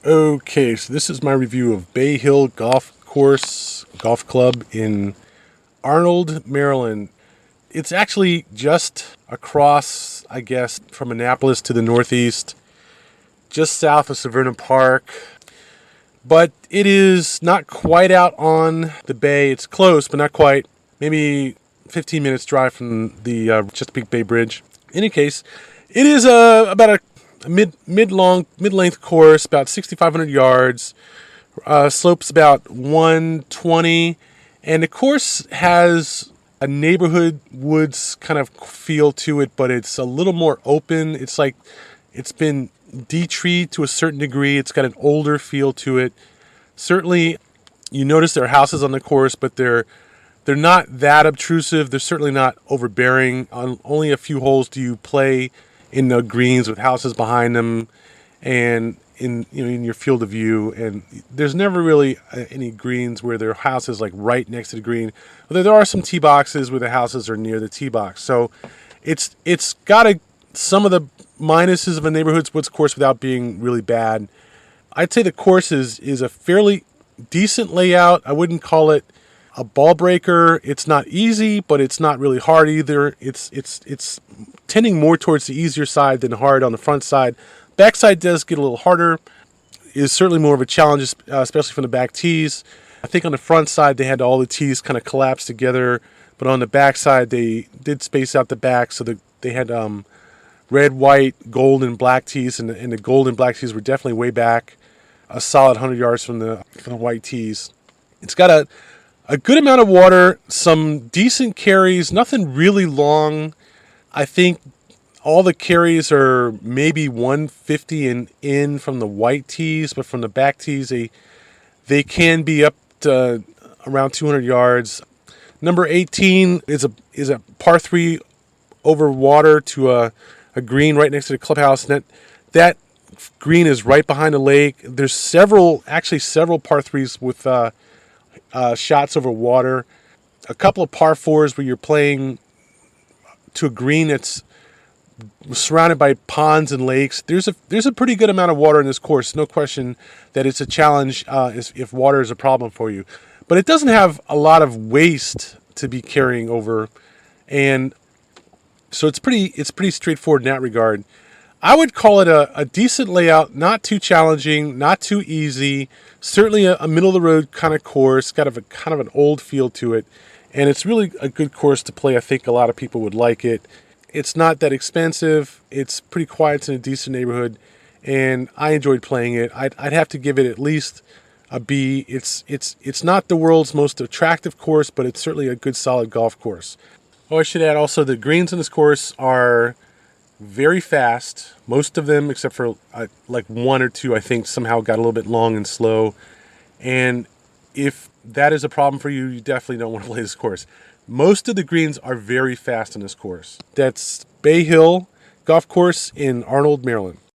Okay, so this is my review of Bay Hill Golf Club in Arnold, Maryland. It's actually just across, I guess, from Annapolis to the northeast, just south of Severna Park. But it is not quite out on the bay. It's close, but not quite. Maybe 15 minutes drive from the Chesapeake Bay Bridge. In any case, it is about a mid-length course, about 6,500 yards. Slopes about 120, and the course has a neighborhood woods kind of feel to it, but it's a little more open. It's like it's been de-treed to a certain degree. It's got an older feel to it. Certainly, you notice there are houses on the course, but they're not that obtrusive. They're certainly not overbearing. On only a few holes do you play in the greens with houses behind them, and in your field of view. And there's never really any greens where there are houses like right next to the green. Although there are some tee boxes where the houses are near the tee box. So it's got some of the minuses of a neighborhood woods course without being really bad. I'd say the course is a fairly decent layout. I wouldn't call it a ball breaker. It's not easy, but it's not really hard either. It's tending more towards the easier side than hard on the front side. Backside does get a little harder. Is certainly more of a challenge, especially from the back tees. I think on the front side they had all the tees kind of collapse together, but on the back side they did space out the back, so they had red, white, gold, and black tees, and the gold and black tees were definitely way back, a solid 100 yards from the white tees. It's got a good amount of water, some decent carries, nothing really long. I think all the carries are maybe 150 and in from the white tees, but from the back tees, they can be up to around 200 yards. Number 18 is a par 3 over water to a green right next to the clubhouse, and that green is right behind the lake. There's several par 3s with shots over water. A couple of par 4s where you're playing to a green that's surrounded by ponds and lakes. There's a pretty good amount of water in this course. No question that it's a challenge if water is a problem for you. But it doesn't have a lot of waste to be carrying over, and so it's pretty straightforward in that regard. I would call it a decent layout, not too challenging, not too easy. Certainly a middle of the road kind of course, kind of an old feel to it, and it's really a good course to play. I think a lot of people would like it. It's not that expensive. It's pretty quiet. It's in a decent neighborhood, and I enjoyed playing it. I'd have to give it at least a B. It's not the world's most attractive course, but it's certainly a good, solid golf course. Oh, I should add also the greens in this course are very fast. Most of them, except for like one or two, I think somehow got a little bit long and slow. And if that is a problem for you, you definitely don't want to play this course. Most of the greens are very fast in this course. That's Bay Hill Golf Course in Arnold, Maryland.